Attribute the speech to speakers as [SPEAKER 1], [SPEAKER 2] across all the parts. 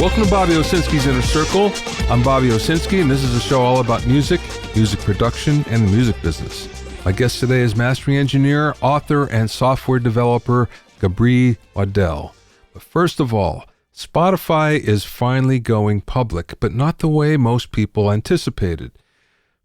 [SPEAKER 1] Welcome to Bobby Owsinski's Inner Circle. I'm Bobby Owsinski, and this is a show all about music, music production, and the music business. My guest today is mastering engineer, author, and software developer Gebre Waddell. But first of all, Spotify is finally going public, but not the way most people anticipated.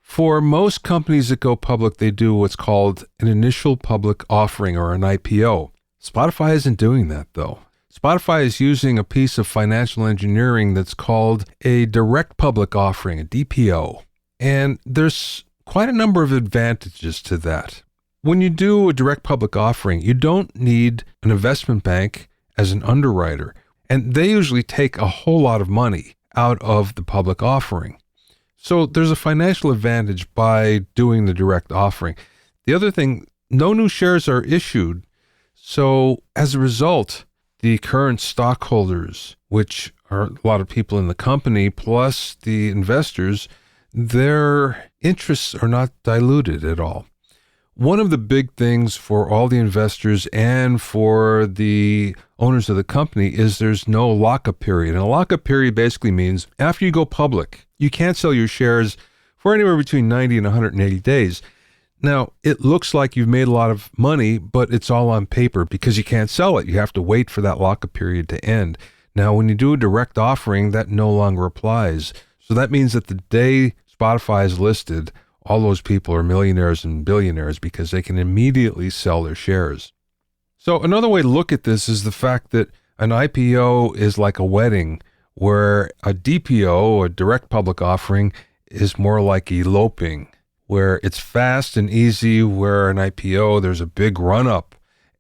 [SPEAKER 1] For most companies that go public, they do what's called an initial public offering or an IPO. Spotify isn't doing that, though. Spotify is using a piece of financial engineering that's called a direct public offering, a DPO. And there's quite a number of advantages to that. When you do a direct public offering, you don't need an investment bank as an underwriter, and they usually take a whole lot of money out of the public offering. So there's a financial advantage by doing the direct offering. The other thing, no new shares are issued. So as a result, the current stockholders, which are a lot of people in the company, plus the investors, their interests are not diluted at all. One of the big things for all the investors and for the owners of the company is there's no lockup period. And a lockup period basically means after you go public, you can't sell your shares for anywhere between 90 and 180 days. Now, it looks like you've made a lot of money, but it's all on paper because you can't sell it. You have to wait for that lockup period to end. Now, when you do a direct offering, that no longer applies. So that means that the day Spotify is listed, all those people are millionaires and billionaires because they can immediately sell their shares. So another way to look at this is the fact that an IPO is like a wedding, where a DPO, a direct public offering, is more like eloping, where it's fast and easy, where an IPO, there's a big run-up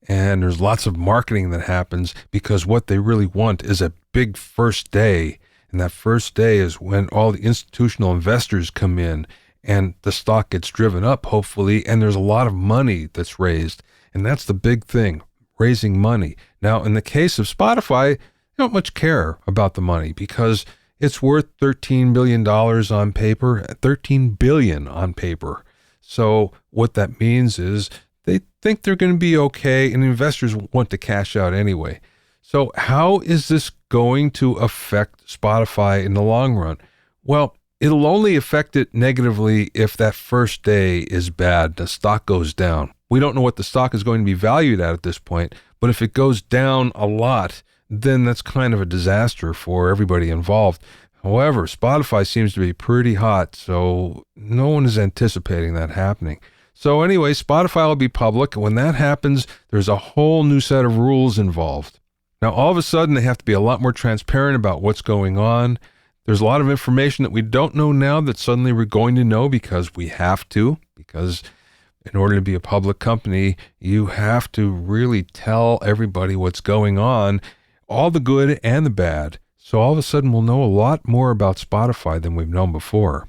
[SPEAKER 1] and there's lots of marketing that happens because what they really want is a big first day. And that first day is when all the institutional investors come in and the stock gets driven up, hopefully, and there's a lot of money that's raised. And that's the big thing, raising money. Now, in the case of Spotify, they don't much care about the money because it's worth $13 billion on paper, $13 billion on paper. So what that means is they think they're going to be okay, and investors want to cash out anyway. So how is this going to affect Spotify in the long run? Well, it'll only affect it negatively if that first day is bad, the stock goes down. We don't know what the stock is going to be valued at this point, but if it goes down a lot, then that's kind of a disaster for everybody involved. However, Spotify seems to be pretty hot, so no one is anticipating that happening. So anyway, Spotify will be public. When that happens, there's a whole new set of rules involved. Now, all of a sudden, they have to be a lot more transparent about what's going on. There's a lot of information that we don't know now that suddenly we're going to know because we have to, because in order to be a public company, you have to really tell everybody what's going on, all the good and the bad. So all of a sudden, we'll know a lot more about Spotify than we've known before.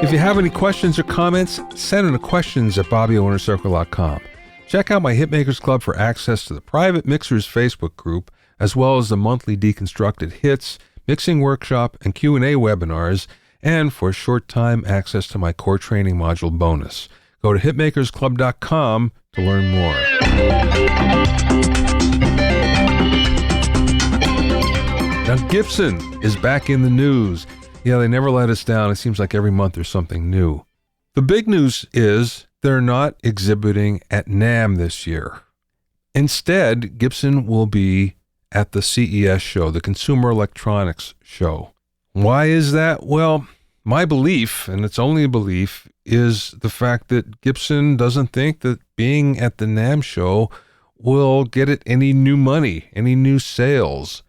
[SPEAKER 1] If you have any questions or comments, send in to questions@BobbyOwnerCircle.com. Check out my Hitmakers Club for access to the private Mixers Facebook group, as well as the monthly Deconstructed Hits, mixing workshop, and Q&A webinars, and for a short time, access to my core training module bonus. Go to hitmakersclub.com to learn more. Now, Gibson is back in the news. Yeah, they never let us down. It seems like every month there's something new. The big news is they're not exhibiting at NAMM this year. Instead, Gibson will be at the CES show, the Consumer Electronics Show. Why is that? Well, my belief, and it's only a belief, is the fact that Gibson doesn't think that being at the NAMM show will get it any new money, any new sales.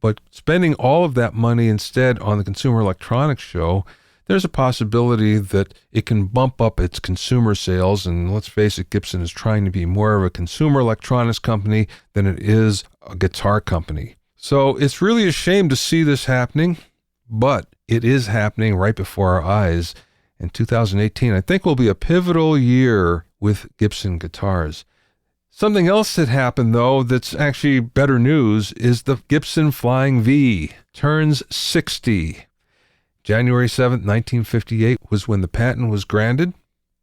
[SPEAKER 1] But spending all of that money instead on the Consumer Electronics Show, there's a possibility that it can bump up its consumer sales. And let's face it, Gibson is trying to be more of a consumer electronics company than it is a guitar company. So it's really a shame to see this happening, but it is happening right before our eyes. In 2018, I think will be a pivotal year with Gibson guitars. Something else that happened, though, that's actually better news is the Gibson Flying V turns 60. January 7th, 1958 was when the patent was granted,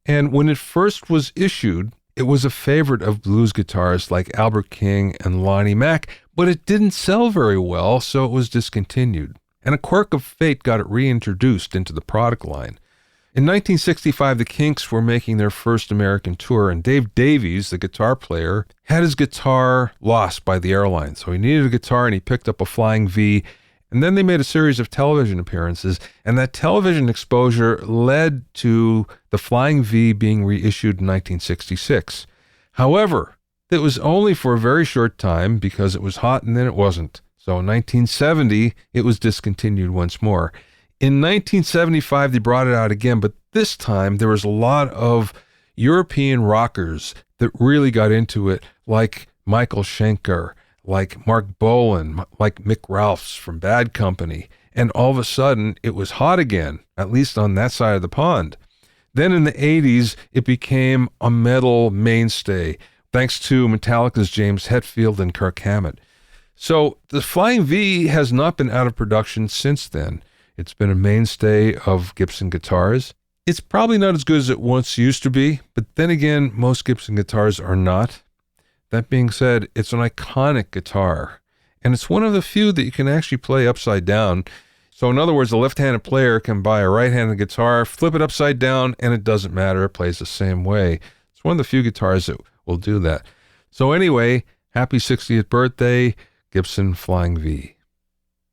[SPEAKER 1] And when it first was issued, it was a favorite of blues guitarists like Albert King and Lonnie Mack, but it didn't sell very well, so it was discontinued. And a quirk of fate got it reintroduced into the product line. In 1965, the Kinks were making their first American tour, and Dave Davies, the guitar player, had his guitar lost by the airline. So he needed a guitar, and he picked up a Flying V. And then they made a series of television appearances, and that television exposure led to the Flying V being reissued in 1966. However, it was only for a very short time because it was hot and then it wasn't. So in 1970, it was discontinued once more. In 1975, they brought it out again, but this time there was a lot of European rockers that really got into it, like Michael Schenker, like Mark Bolan, like Mick Ralphs from Bad Company. And all of a sudden, it was hot again, at least on that side of the pond. Then in the 80s, it became a metal mainstay, thanks to Metallica's James Hetfield and Kirk Hammett. So the Flying V has not been out of production since then. It's been a mainstay of Gibson guitars. It's probably not as good as it once used to be, but then again, most Gibson guitars are not. That being said, it's an iconic guitar, and it's one of the few that you can actually play upside down. So in other words, a left-handed player can buy a right-handed guitar, flip it upside down, and it doesn't matter. It plays the same way. It's one of the few guitars that will do that. So anyway, happy 60th birthday, Gibson Flying V.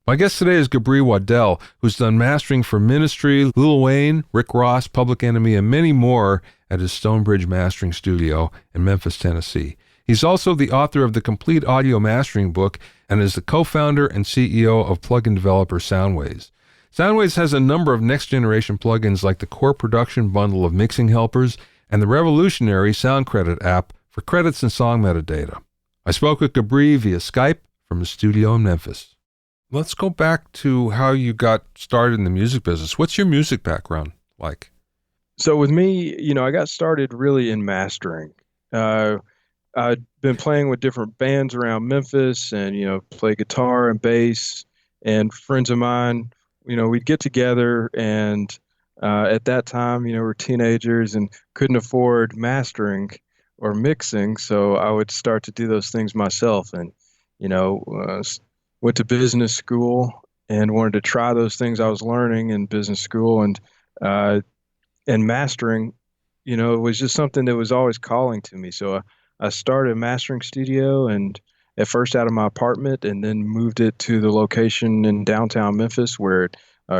[SPEAKER 1] My guest today is Gebre Waddell, who's done mastering for Ministry, Lil Wayne, Rick Ross, Public Enemy, and many more at his Stonebridge Mastering Studio in Memphis, Tennessee. He's also the author of the Complete Audio Mastering Book and is the co-founder and CEO of plugin developer Soundways. Soundways has a number of next-generation plugins like the Core Production Bundle of mixing helpers and the revolutionary Sound Credit app for credits and song metadata. I spoke with Gebre via Skype from his studio in Memphis. Let's go back to how you got started in the music business. What's your music background like?
[SPEAKER 2] So with me, I got started really in mastering. I'd been playing with different bands around Memphis and, play guitar and bass. And friends of mine, we'd get together and at that time, we're teenagers and couldn't afford mastering or mixing. So I would start to do those things myself and, went to business school and wanted to try those things I was learning in business school and mastering, was just something that was always calling to me. So I started a mastering studio and at first out of my apartment and then moved it to the location in downtown Memphis where it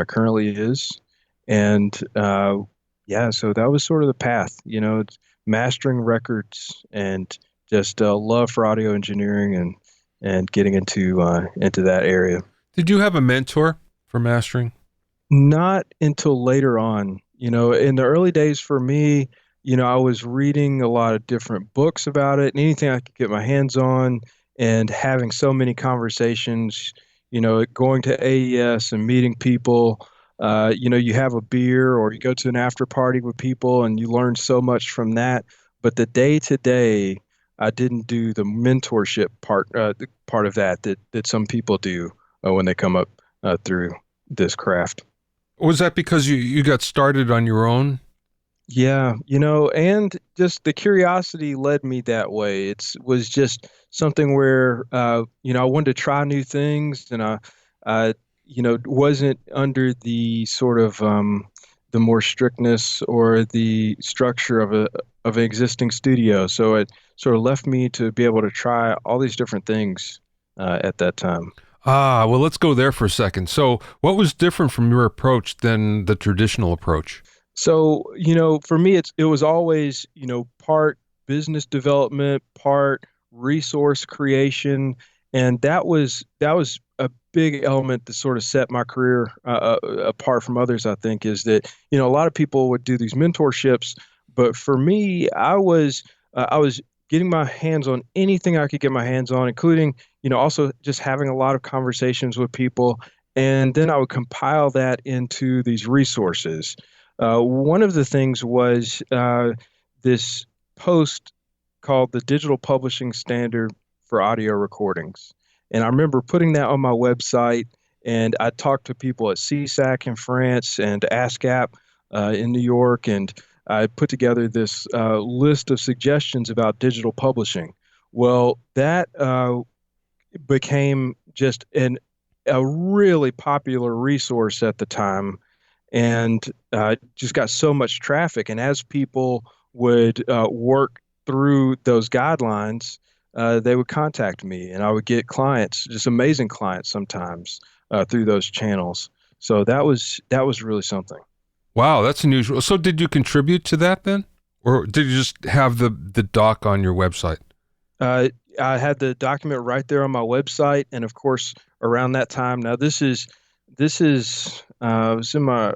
[SPEAKER 2] currently is. And so that was sort of the path, it's mastering records and just love for audio engineering and getting into that area.
[SPEAKER 1] Did you have a mentor for mastering?
[SPEAKER 2] Not until later on. In the early days for me, I was reading a lot of different books about it and anything I could get my hands on and having so many conversations, going to AES and meeting people. You have a beer or you go to an after party with people and you learn so much from that. But the day-to-day, I didn't do the mentorship part of that some people do when they come up through this craft.
[SPEAKER 1] Was that because you got started on your own?
[SPEAKER 2] Yeah, and just the curiosity led me that way. It was just something where, I wanted to try new things and I wasn't under the sort of the more strictness or the structure of an existing studio. So it sort of left me to be able to try all these different things at that time.
[SPEAKER 1] Well, let's go there for a second. So what was different from your approach than the traditional approach?
[SPEAKER 2] So, for me, it was always, part business development, part resource creation. And that was a big element to sort of set my career apart from others, I think, is that, a lot of people would do these mentorships. But for me, I was getting my hands on anything I could get my hands on, including, also just having a lot of conversations with people. And then I would compile that into these resources. One of the things was this post called the Digital Publishing Standard for Audio Recordings. And I remember putting that on my website, and I talked to people at CSAC in France and ASCAP in New York, and I put together this list of suggestions about digital publishing. Well, that became just a really popular resource at the time, and just got so much traffic. And as people would work through those guidelines, they would contact me, and I would get clients, just amazing clients sometimes through those channels. So that was really something.
[SPEAKER 1] Wow, that's unusual. So did you contribute to that then? Or did you just have the doc on your website?
[SPEAKER 2] Uh, I had the document right there on my website, and of course, around that time. Now, this is I was in my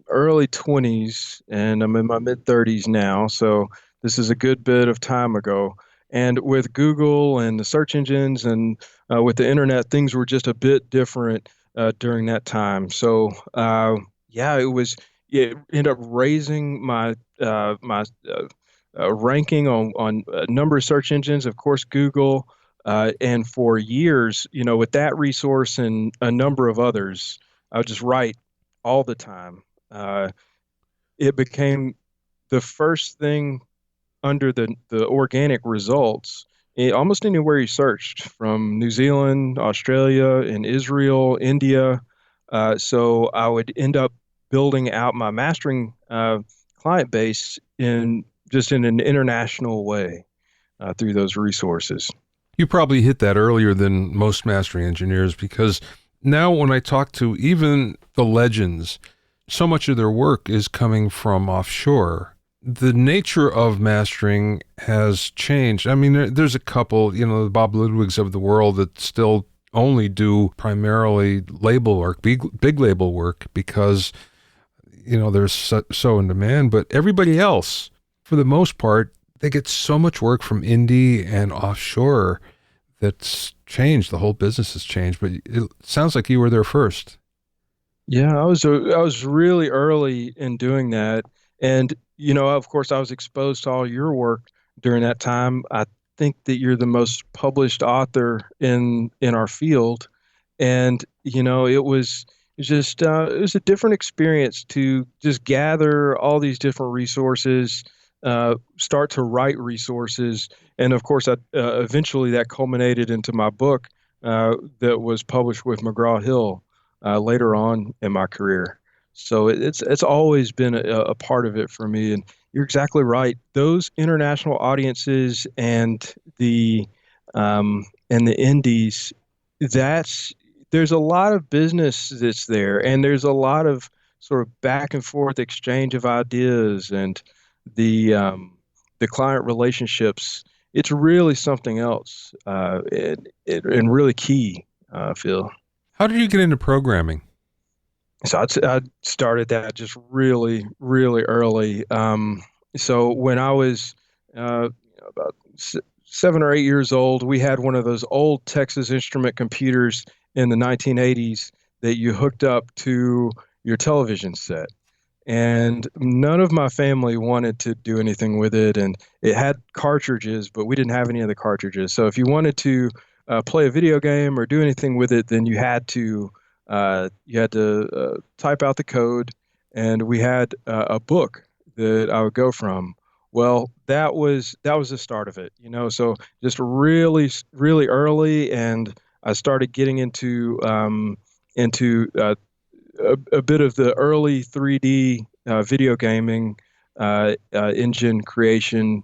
[SPEAKER 2] early 20s, and I'm in my mid 30s now. So this is a good bit of time ago. And with Google and the search engines and with the internet, things were just a bit different during that time. So yeah, it ended up raising my ranking on a number of search engines, of course, Google. And for years, with that resource and a number of others, I would just write all the time. Uh, it became the first thing under the organic results. Almost anywhere you searched, from New Zealand, Australia, and Israel, India. So I would end up building out my mastering client base in an international way through those resources.
[SPEAKER 1] You probably hit that earlier than most mastering engineers because now when I talk to even the legends, so much of their work is coming from offshore. The nature of mastering has changed. I mean, there's a couple, the Bob Ludwigs of the world that still only do primarily label work, big label work, because, they're so in demand. But everybody else, for the most part, they get so much work from indie and offshore that's changed. The whole business has changed. But it sounds like you were there first.
[SPEAKER 2] Yeah, I was really early in doing that, and of course, I was exposed to all your work during that time. I think that you're the most published author in our field, and it was a different experience to just gather all these different resources, start to write resources, and of course, eventually that culminated into my book that was published with McGraw-Hill later on in my career. So it's always been a part of it for me. And you're exactly right. Those international audiences and the indies, that's there's a lot of business that's there, and there's a lot of sort of back and forth exchange of ideas, and the client relationships. It's really something else, and really key, Phil.
[SPEAKER 1] How did you get into programming?
[SPEAKER 2] So I started that just really, really early. So when I was about 7 or 8 years old, we had one of those old Texas Instrument computers in the 1980s that you hooked up to your television set. And none of my family wanted to do anything with it. And it had cartridges, but we didn't have any of the cartridges. So if you wanted to play a video game or do anything with it, then you had to type out the code, and we had a book that I would go from. Well, that was the start of it. So just really, really early, and I started getting into a bit of the early 3D video gaming engine creation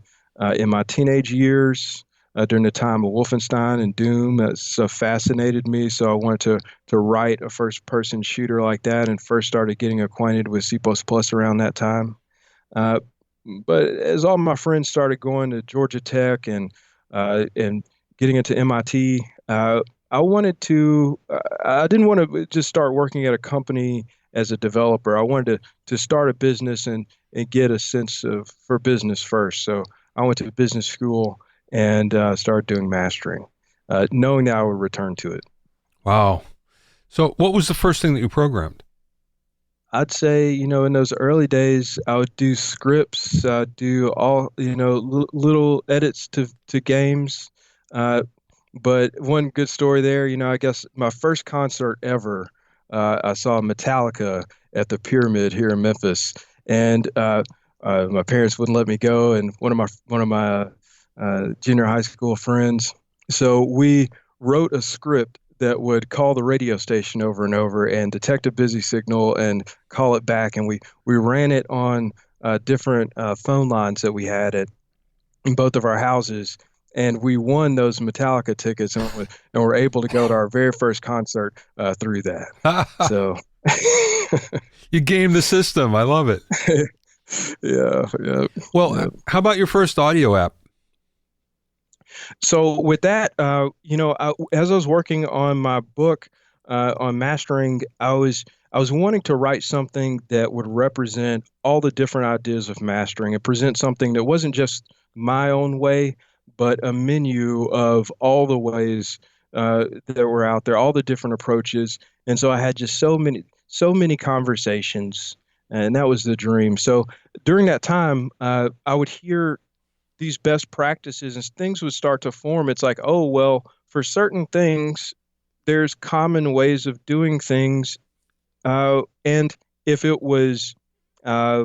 [SPEAKER 2] in my teenage years during the time of Wolfenstein and Doom. That fascinated me, so I wanted to write a first-person shooter like that, and first started getting acquainted with C++ around that time. Uh, but as all my friends started going to Georgia Tech and getting into MIT, I didn't want to just start working at a company as a developer. I wanted to start a business and get a sense for business first. So I went to business school and started doing mastering, knowing that I would return to it.
[SPEAKER 1] Wow. So what was the first thing that you programmed?
[SPEAKER 2] I'd say, in those early days, I would do scripts, do all, little edits to games. Uh, but one good story there, I guess my first concert ever, I saw Metallica at the Pyramid here in Memphis. And my parents wouldn't let me go, and one of my junior high school friends. So we wrote a script that would call the radio station over and over and detect a busy signal and call it back. And we ran it on different phone lines that we had in both of our houses. And we won those Metallica tickets and were able to go to our very first concert through that. So
[SPEAKER 1] You game the system. I love it.
[SPEAKER 2] yeah.
[SPEAKER 1] Well,
[SPEAKER 2] Yeah.
[SPEAKER 1] how about your first audio app?
[SPEAKER 2] So with that, as I was working on my book on mastering, I was wanting to write something that would represent all the different ideas of mastering and present something that wasn't just my own way, but a menu of all the ways that were out there, all the different approaches. And so I had just so many conversations, and that was the dream. So during that time, I would hear these best practices and things would start to form. It's like, oh, well, for certain things, there's common ways of doing things. And if it was uh,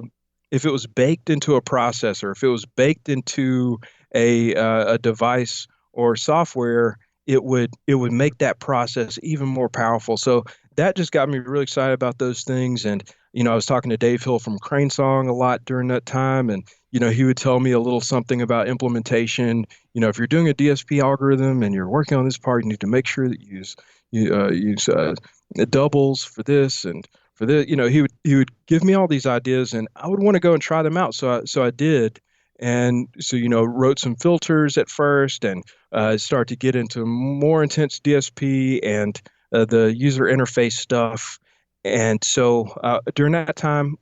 [SPEAKER 2] if it was baked into a processor, if it was baked into a device or software, it would make that process even more powerful. So that just got me really excited about those things. And I was talking to Dave Hill from Crane Song a lot during that time, and he would tell me a little something about implementation. If you're doing a DSP algorithm and you're working on this part, you need to make sure that you use doubles for this and for this. He would give me all these ideas, and I would want to go and try them out. So I did, and so wrote some filters at first, and start to get into more intense DSP and the user interface stuff. And so during that time,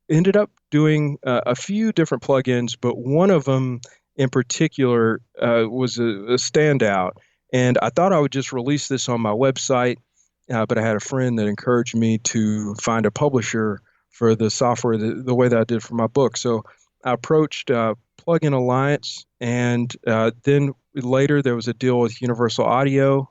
[SPEAKER 2] ended up doing a few different plugins, but one of them in particular was a standout. And I thought I would just release this on my website, but I had a friend that encouraged me to find a publisher for the software the way that I did for my book. So I approached Plugin Alliance, and then later there was a deal with Universal Audio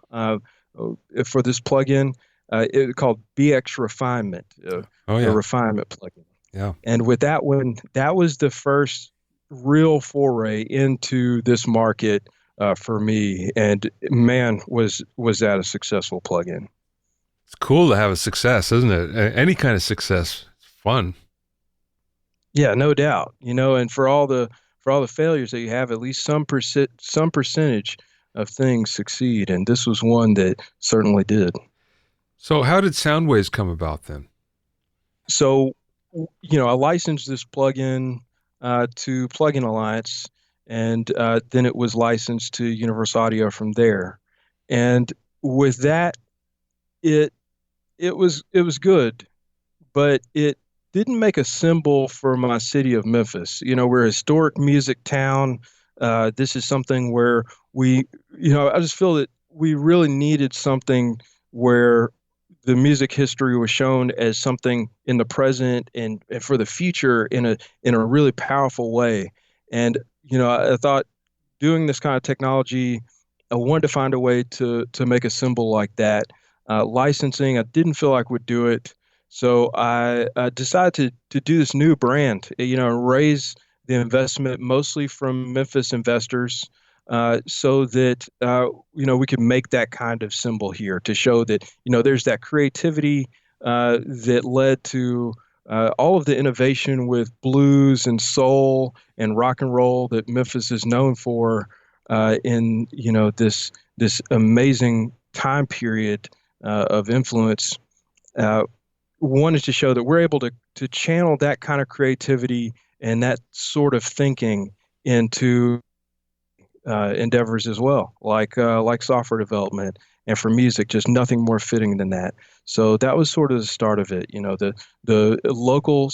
[SPEAKER 2] for this plugin. It called BX Refinement,
[SPEAKER 1] Oh,
[SPEAKER 2] the
[SPEAKER 1] yeah.
[SPEAKER 2] refinement plugin.
[SPEAKER 1] Yeah.
[SPEAKER 2] And with that one, that was the first real foray into this market for me. And man, was that a successful plugin?
[SPEAKER 1] It's cool to have a success, isn't it? Any kind of success. It's fun.
[SPEAKER 2] Yeah, no doubt. And for all the failures that you have, at least some percentage of things succeed, and this was one that certainly did.
[SPEAKER 1] So how did Soundways come about then?
[SPEAKER 2] So, I licensed this plugin to Plugin Alliance, and then it was licensed to Universal Audio from there. And with that, it it was good, but it didn't make a symbol for my city of Memphis. We're a historic music town. This is something where I just feel that we really needed something where the music history was shown as something in the present and for the future in a really powerful way. And I thought doing this kind of technology, I wanted to find a way to make a symbol like that. Licensing, I didn't feel like would do it, so I decided to do this new brand. Raise the investment mostly from Memphis investors, so that we could make that kind of symbol here to show that there's that creativity that led to all of the innovation with blues and soul and rock and roll that Memphis is known for in this amazing time period of influence. Uh, Wanted to show that we're able to channel that kind of creativity and that sort of thinking into endeavors as well, like software development, and for music, just nothing more fitting than that. So that was sort of the start of it. The local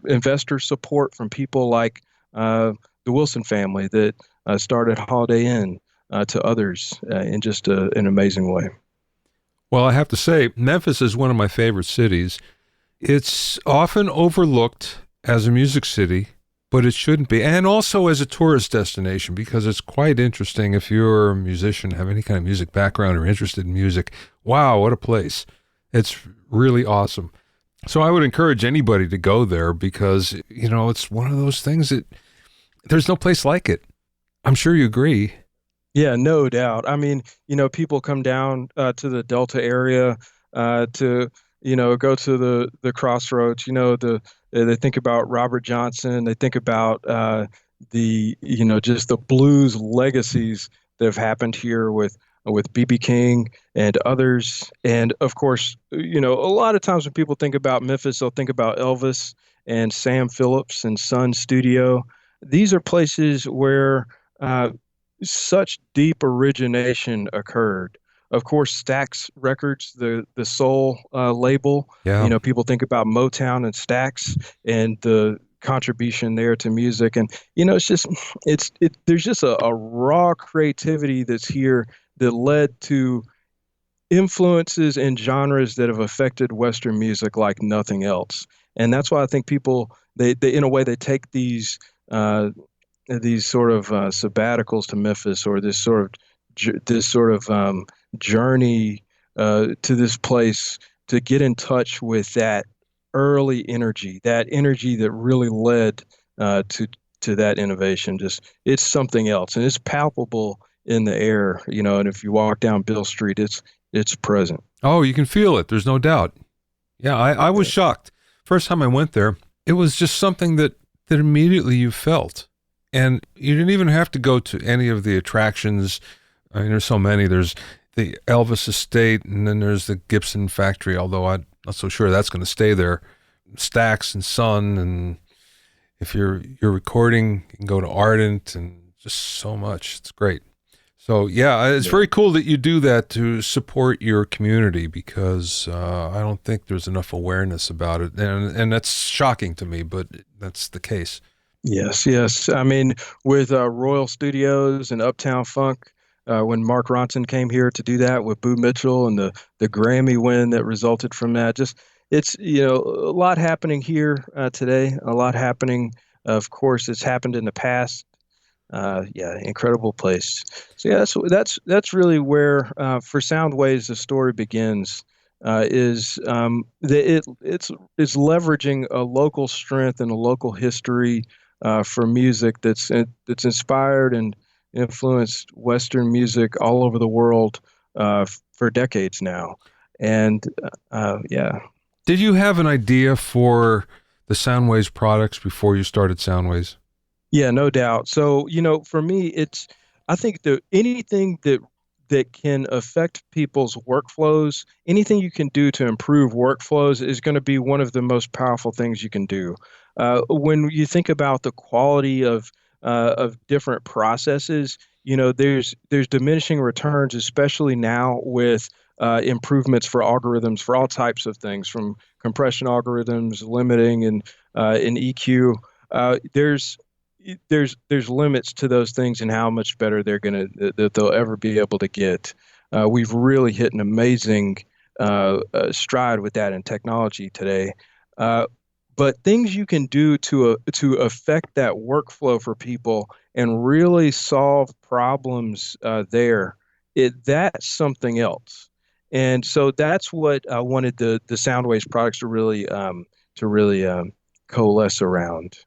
[SPEAKER 2] investor support from people like the Wilson family that started Holiday Inn, to others in just an amazing way.
[SPEAKER 1] Well, I have to say, Memphis is one of my favorite cities. It's often overlooked as a music city, but it shouldn't be. And also as a tourist destination, because it's quite interesting if you're a musician, have any kind of music background or interested in music. Wow, what a place. It's really awesome. So I would encourage anybody to go there because, it's one of those things that there's no place like it. I'm sure you agree.
[SPEAKER 2] Yeah, no doubt. I mean, people come down to the Delta area to, go to the crossroads. They think about Robert Johnson. They think about just the blues legacies that have happened here with B.B. King and others. And of course, a lot of times when people think about Memphis, they'll think about Elvis and Sam Phillips and Sun Studio. These are places where such deep origination occurred. Of course, Stax Records, the soul label,
[SPEAKER 1] Yeah.
[SPEAKER 2] people think about Motown and Stax and the contribution there to music. And, it's just, there's just a raw creativity that's here that led to influences and genres that have affected Western music like nothing else. And that's why I think people, they in a way, they take these sort of sabbaticals to Memphis, or this sort of journey to this place to get in touch with that energy that really led to that innovation. Just it's something else, and it's palpable in the air, And if you walk down Bill Street, it's present.
[SPEAKER 1] Oh, you can feel it. There's no doubt. Yeah, I was shocked. First time I went there, it was just something that immediately you felt. And you didn't even have to go to any of the attractions. I mean, there's so many. There's the Elvis estate, and then there's the Gibson factory, although I'm not so sure that's going to stay there. Stax and Sun, and if you're recording, you can go to Ardent, and just so much. It's great. So, yeah, it's very cool that you do that to support your community, because I don't think there's enough awareness about it. And that's shocking to me, but that's the case.
[SPEAKER 2] Yes, yes. I mean, with Royal Studios and Uptown Funk, when Mark Ronson came here to do that with Boo Mitchell and the Grammy win that resulted from that, just it's a lot happening here today. A lot happening. Of course, it's happened in the past. Yeah, incredible place. So yeah, that's really where for Soundways the story begins. Is it's leveraging a local strength and a local history for music that's inspired and influenced Western music all over the world for decades now. And yeah.
[SPEAKER 1] Did you have an idea for the Soundways products before you started Soundways?
[SPEAKER 2] Yeah, no doubt. So, for me, I think anything that can affect people's workflows, anything you can do to improve workflows is going to be one of the most powerful things you can do. When you think about the quality of different processes, there's diminishing returns, especially now with improvements for algorithms for all types of things, from compression algorithms, limiting, and EQ. There's limits to those things and how much better that they'll ever be able to get. We've really hit an amazing stride with that in technology today. But things you can do to affect that workflow for people and really solve problems that's something else. And so that's what I wanted the Soundwaves products to really coalesce around.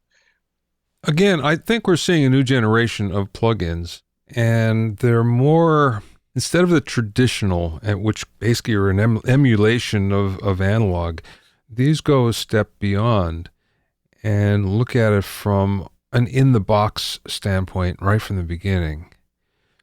[SPEAKER 1] Again, I think we're seeing a new generation of plugins, and they're more, instead of the traditional, which basically are an emulation of analog, these go a step beyond and look at it from an in-the-box standpoint right from the beginning.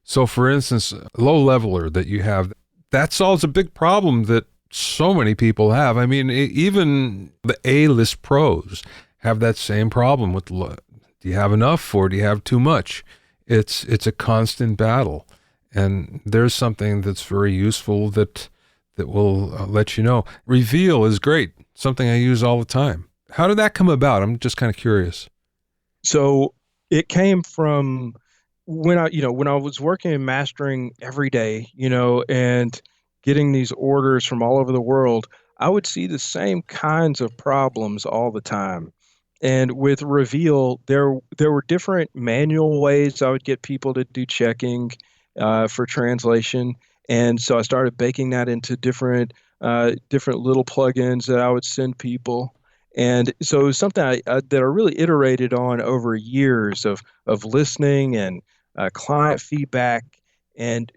[SPEAKER 1] So, for instance, a low leveler that you have, that solves a big problem that so many people have. I mean, even the A-list pros have that same problem with do you have enough or do you have too much? It's a constant battle. And there's something that's very useful that will let you know. Reveal is great, something I use all the time. How did that come about? I'm just kind of curious.
[SPEAKER 2] So it came from when I was working and mastering every day, and getting these orders from all over the world, I would see the same kinds of problems all the time. And with Reveal, there were different manual ways I would get people to do checking for translation. And so I started baking that into different different little plugins that I would send people. And so it was something that I really iterated on over years of listening and client feedback. And,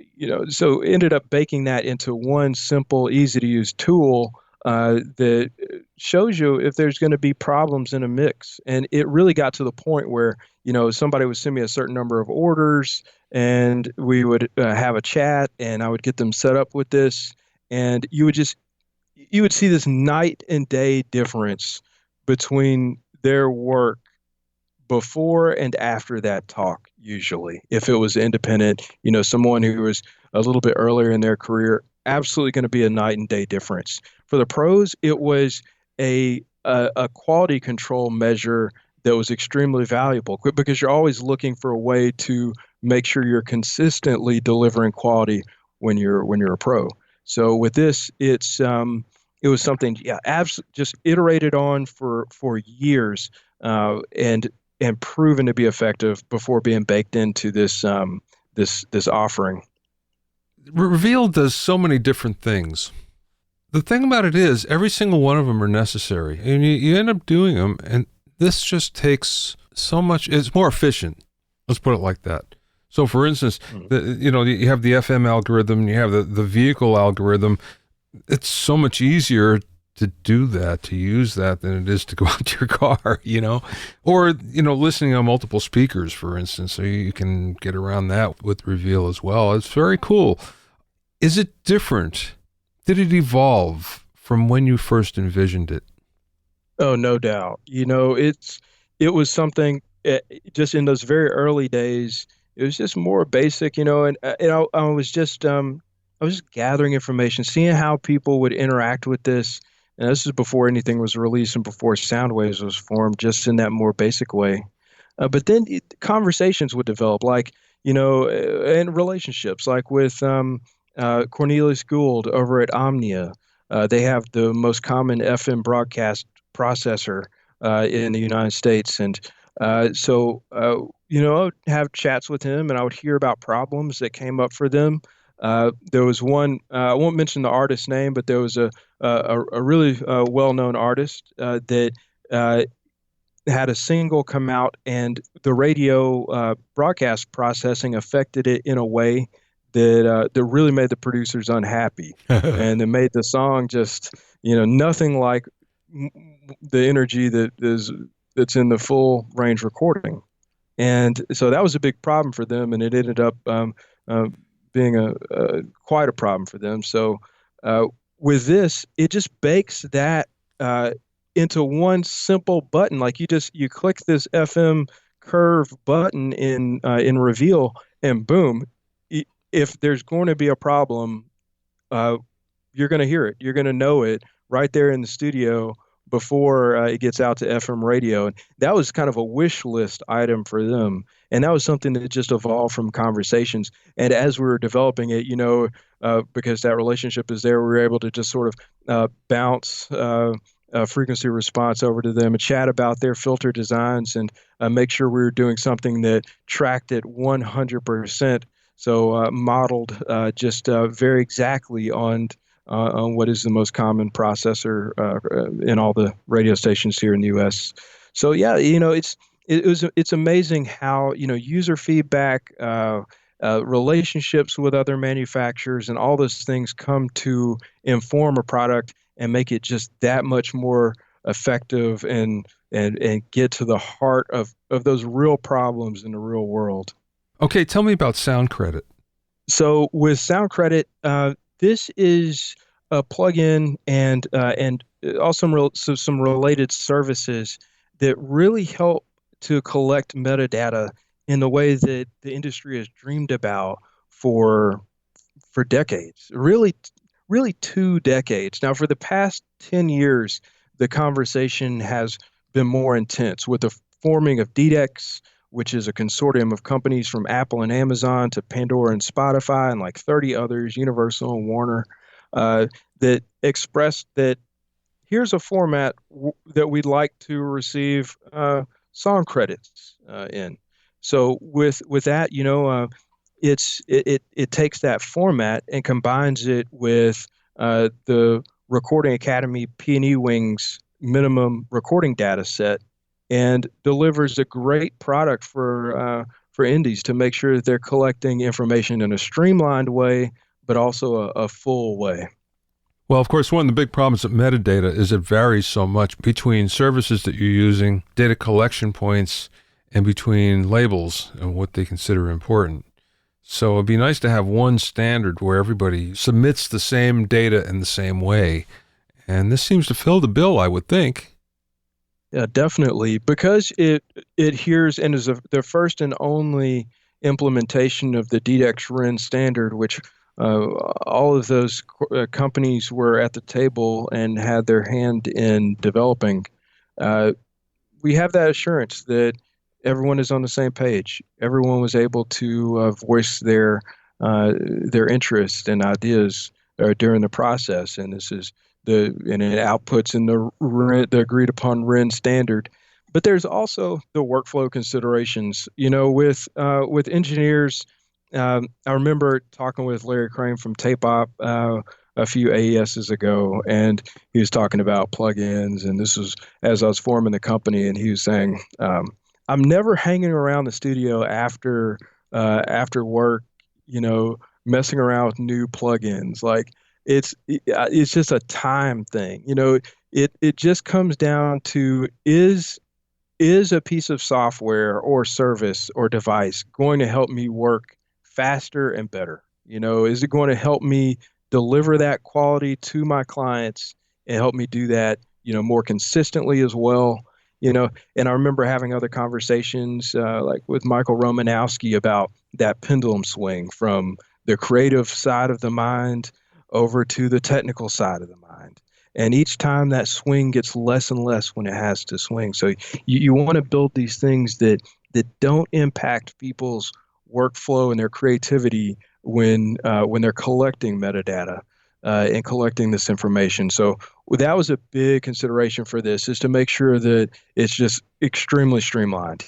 [SPEAKER 2] so ended up baking that into one simple, easy to use tool that shows you if there's going to be problems in a mix. And it really got to the point where, somebody would send me a certain number of orders and we would have a chat and I would get them set up with this. And you would see this night and day difference between their work before and after that talk, usually. If it was independent, someone who was a little bit earlier in their career, absolutely going to be a night and day difference. For the pros, it was a quality control measure that was extremely valuable because you're always looking for a way to make sure you're consistently delivering quality when you're a pro. So with this, it was something, yeah, just iterated on for years, and proven to be effective before being baked into this offering.
[SPEAKER 1] Reveal does so many different things. The thing about it is, every single one of them are necessary, and you end up doing them, and this just takes so much. It's more efficient. Let's put it like that. So, for instance, you have the FM algorithm, you have the vehicle algorithm. It's so much easier to do that, to use that, than it is to go out to your car, or, listening on multiple speakers, for instance, so you can get around that with Reveal as well. It's very cool. Is it different? Did it evolve from when you first envisioned it?
[SPEAKER 2] Oh, no doubt. It was something just in those very early days. It was just more basic, and I was just gathering information, seeing how people would interact with this. And this is before anything was released and before Soundwaves was formed, just in that more basic way. But then conversations would develop, like, and relationships, like with Cornelius Gould over at Omnia. They have the most common FM broadcast processor in the United States. And so, I would have chats with him and I would hear about problems that came up for them. There was one, I won't mention the artist's name, but there was a really well-known artist that had a single come out, and the radio broadcast processing affected it in a way that really made the producers unhappy, and it made the song just nothing like the energy that's in the full range recording. And so that was a big problem for them, and it ended up being quite a problem for them. So with this, it just bakes that into one simple button. Like you click this FM curve button in Reveal, and boom, if there's going to be a problem, you're going to hear it. You're going to know it right there in the studio before it gets out to FM radio. And that was kind of a wish list item for them. And that was something that just evolved from conversations. And as we were developing it, because that relationship is there, we were able to just sort of bounce frequency response over to them and chat about their filter designs and make sure we were doing something that tracked it 100%. So modeled just very exactly on what is the most common processor in all the radio stations here in the U.S. So yeah, it's amazing how user feedback, relationships with other manufacturers, and all those things come to inform a product and make it just that much more effective and get to the heart of those real problems in the real world.
[SPEAKER 1] Okay, tell me about Sound Credit.
[SPEAKER 2] So with Sound Credit, this is a plugin and also some related services that really help to collect metadata in the way that the industry has dreamed about for decades, really 2 decades. Now, for the past 10 years, the conversation has been more intense with the forming of DDEX, which is a consortium of companies from Apple and Amazon to Pandora and Spotify and like 30 others, Universal and Warner, that expressed that here's a format that we'd like to receive song credits in. So with that, it takes that format and combines it with the Recording Academy P&E Wings minimum recording data set and delivers a great product for indies to make sure that they're collecting information in a streamlined way, but also a full way.
[SPEAKER 1] Well, of course, one of the big problems with metadata is it varies so much between services that you're using, data collection points, and between labels and what they consider important. So it'd be nice to have one standard where everybody submits the same data in the same way. And this seems to fill the bill, I would think.
[SPEAKER 2] Yeah, definitely, because it adheres and is the first and only implementation of the DDEX RIN standard, which all of those companies were at the table and had their hand in developing. We have that assurance that everyone is on the same page. Everyone was able to voice their interests and ideas during the process, and this is and it outputs in the agreed upon RIN standard. But there's also the workflow considerations. With engineers, I remember talking with Larry Crane from Tape Op a few AESs ago, and he was talking about plugins, and this was as I was forming the company, and he was saying, I'm never hanging around the studio after work, messing around with new plugins. Like it's just a time thing. It just comes down to is a piece of software or service or device going to help me work faster and better? Is it going to help me deliver that quality to my clients and help me do that, more consistently as well? And I remember having other conversations like with Michael Romanowski about that pendulum swing from the creative side of the mind over to the technical side of the mind. And each time that swing gets less and less when it has to swing. So you want to build these things that don't impact people's workflow and their creativity when they're collecting metadata and collecting this information. So that was a big consideration for this, is to make sure that it's just extremely streamlined.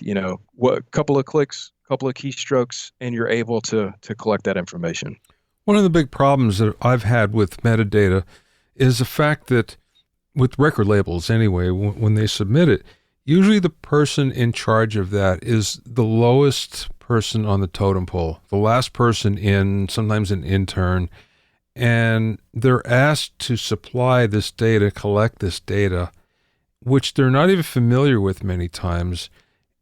[SPEAKER 2] What couple of clicks, couple of keystrokes, and you're able to collect that information.
[SPEAKER 1] One of the big problems that I've had with metadata is the fact that with record labels anyway, when they submit it, usually the person in charge of that is the lowest person on the totem pole, the last person in, sometimes an intern, and they're asked to supply this data, collect this data, which they're not even familiar with many times,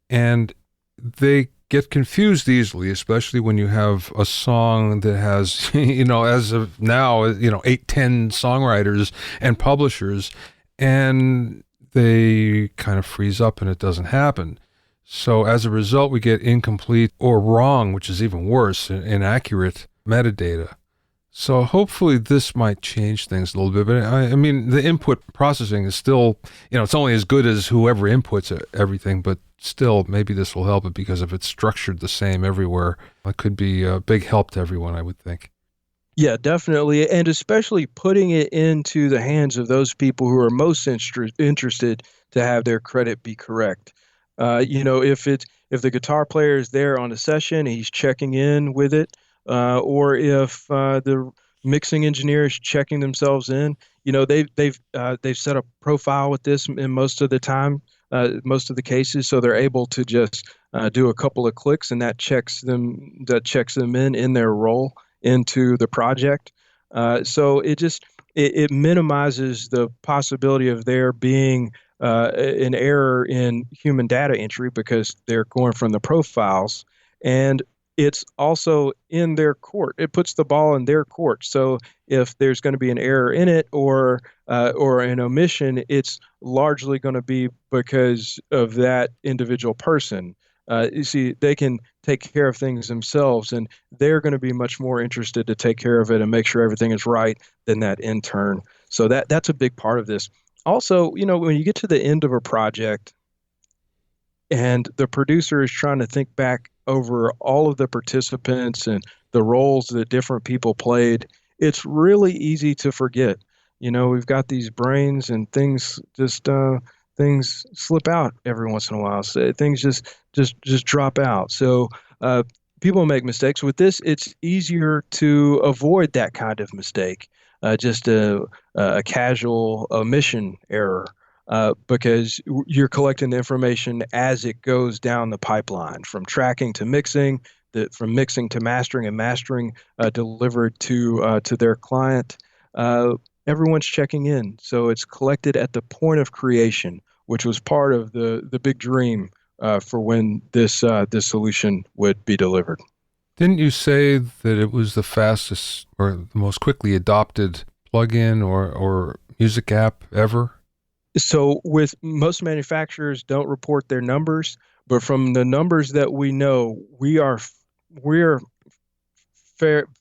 [SPEAKER 1] and they get confused easily, especially when you have a song that has, as of now, 8, 10 songwriters and publishers, and they kind of freeze up and it doesn't happen. So as a result, we get incomplete or wrong, which is even worse, inaccurate metadata. So hopefully this might change things a little bit. But I mean, the input processing is still, it's only as good as whoever inputs everything, but still, maybe this will help it, because if it's structured the same everywhere, it could be a big help to everyone, I would think.
[SPEAKER 2] Yeah, definitely. And especially putting it into the hands of those people who are most interested to have their credit be correct. If the guitar player is there on a session, he's checking in with it, or if the mixing engineer is checking themselves in, they've set a profile with this in most of the time, most of the cases, so they're able to just do a couple of clicks, and that checks them in their role into the project. So it minimizes the possibility of there being an error in human data entry, because they're going from the profiles, and it's also in their court. It puts the ball in their court. So if there's going to be an error in it or an omission, it's largely going to be because of that individual person. You see, they can take care of things themselves, and they're going to be much more interested to take care of it and make sure everything is right than that intern. So that's a big part of this. Also, when you get to the end of a project and the producer is trying to think back over all of the participants and the roles that different people played, it's really easy to forget. We've got these brains, and things slip out every once in a while. So things just drop out. So people make mistakes. With this, it's easier to avoid that kind of mistake, just a casual omission error, because you're collecting the information as it goes down the pipeline, from tracking to mixing, from mixing to mastering, and mastering delivered to their client. Everyone's checking in, so it's collected at the point of creation, which was part of the big dream for when this solution would be delivered.
[SPEAKER 1] Didn't you say that it was the fastest or the most quickly adopted plugin or music app ever?
[SPEAKER 2] So with most manufacturers don't report their numbers, but from the numbers that we know, we're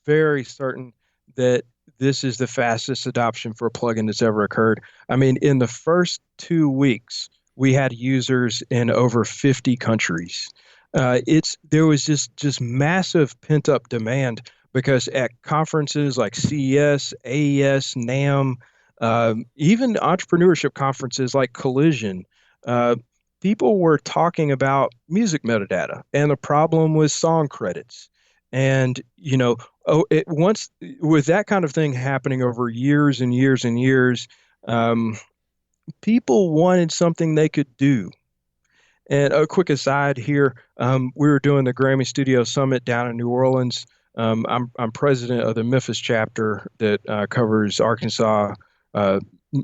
[SPEAKER 2] very certain that this is the fastest adoption for a plugin that's ever occurred. I mean, in the first 2 weeks, we had users in over 50 countries. There was just massive pent up demand because at conferences like CES, AES, NAMM, even entrepreneurship conferences like Collision, people were talking about music metadata and the problem with song credits. And once with that kind of thing happening over years and years and years, people wanted something they could do. And a quick aside here, we were doing the Grammy Studio Summit down in New Orleans. I'm president of the Memphis chapter that covers Arkansas,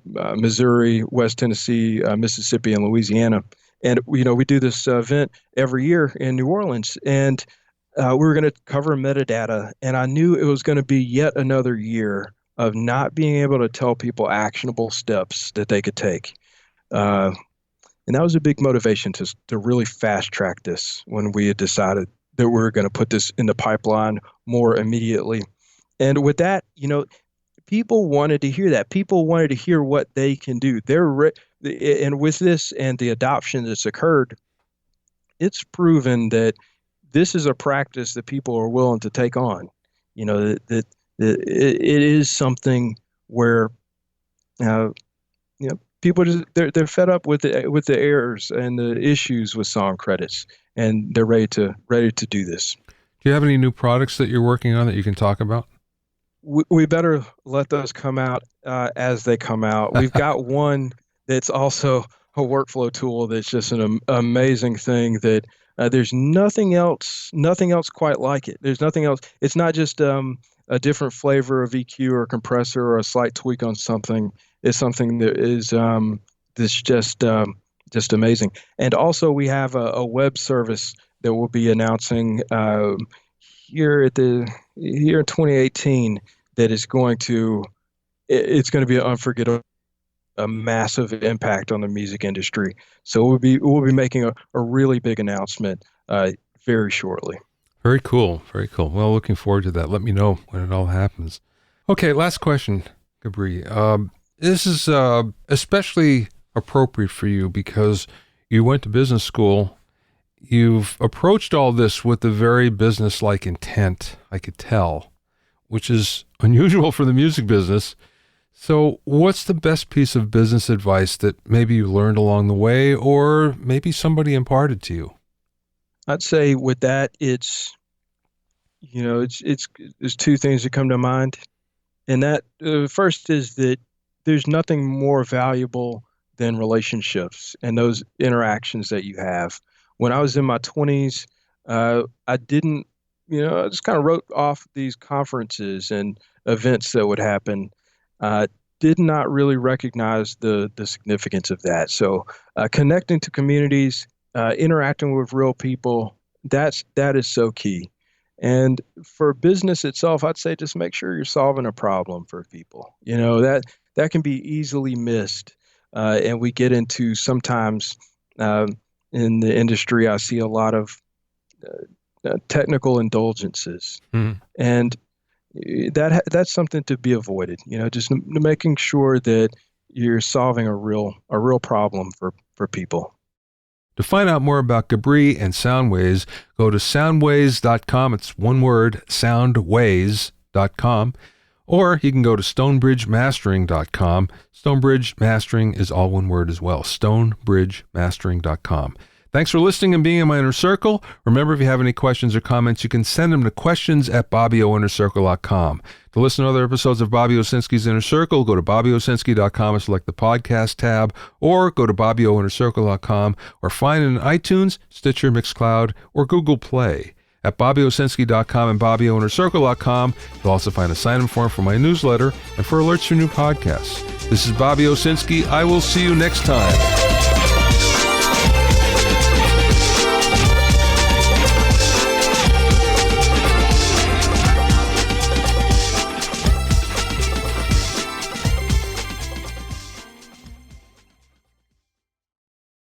[SPEAKER 2] Missouri, West Tennessee, Mississippi, and Louisiana. And we do this event every year in New Orleans, and we were going to cover metadata. And I knew it was going to be yet another year of not being able to tell people actionable steps that they could take. And that was a big motivation to really fast track this when we had decided that we were going to put this in the pipeline more immediately. And with that, people wanted to hear that. People wanted to hear what they can do. And with this and the adoption that's occurred, it's proven that this is a practice that people are willing to take on. That it is something where people they're fed up with the errors and the issues with song credits, and they're ready to do this.
[SPEAKER 1] Do you have any new products that you're working on that you can talk about?
[SPEAKER 2] We better let those come out as they come out. We've got one that's also a workflow tool that's just an amazing thing that there's nothing else quite like it. There's nothing else. It's not just a different flavor of EQ or compressor or a slight tweak on something. It's something that is that's just amazing. And also we have a web service that we'll be announcing here in 2018 that is going to be an unforgettable, a massive impact on the music industry. So we'll be making a really big announcement very shortly.
[SPEAKER 1] Very cool. Very cool. Well, looking forward to that. Let me know when it all happens. Okay, last question, Gebre. This is especially appropriate for you because you went to business school. You've approached all this with a very business-like intent, I could tell, which is unusual for the music business. So what's the best piece of business advice that maybe you learned along the way or maybe somebody imparted to you?
[SPEAKER 2] I'd say with that, it's there's two things that come to mind. And that first is that there's nothing more valuable than relationships and those interactions that you have. When I was in my 20s, I didn't, I just kind of wrote off these conferences and events that would happen. Did not really recognize the significance of that. So connecting to communities, interacting with real people, that is so key. And for business itself, I'd say just make sure you're solving a problem for people. That can be easily missed. And we get into sometimes in the industry, I see a lot of technical indulgences. Mm-hmm. And that's something to be avoided. Just making sure that you're solving a real problem for people.
[SPEAKER 1] To find out more about Gebre and Soundways, go to soundways.com. It's one word, soundways.com. Or you can go to stonebridgemastering.com. Stonebridge Mastering is all one word as well, stonebridgemastering.com. Thanks for listening and being in my inner circle. Remember, if you have any questions or comments, you can send them to questions@BobbyOInnerCircle.com. To listen to other episodes of Bobby Owsinski's Inner Circle, go to BobbyOwsinski.com and select the podcast tab, or go to BobbyOInnerCircle.com, or find it in iTunes, Stitcher, Mixcloud, or Google Play. At BobbyOwsinski.com and BobbyOInnerCircle.com, you'll also find a sign-in form for my newsletter and for alerts for new podcasts. This is Bobby Owsinski. I will see you next time.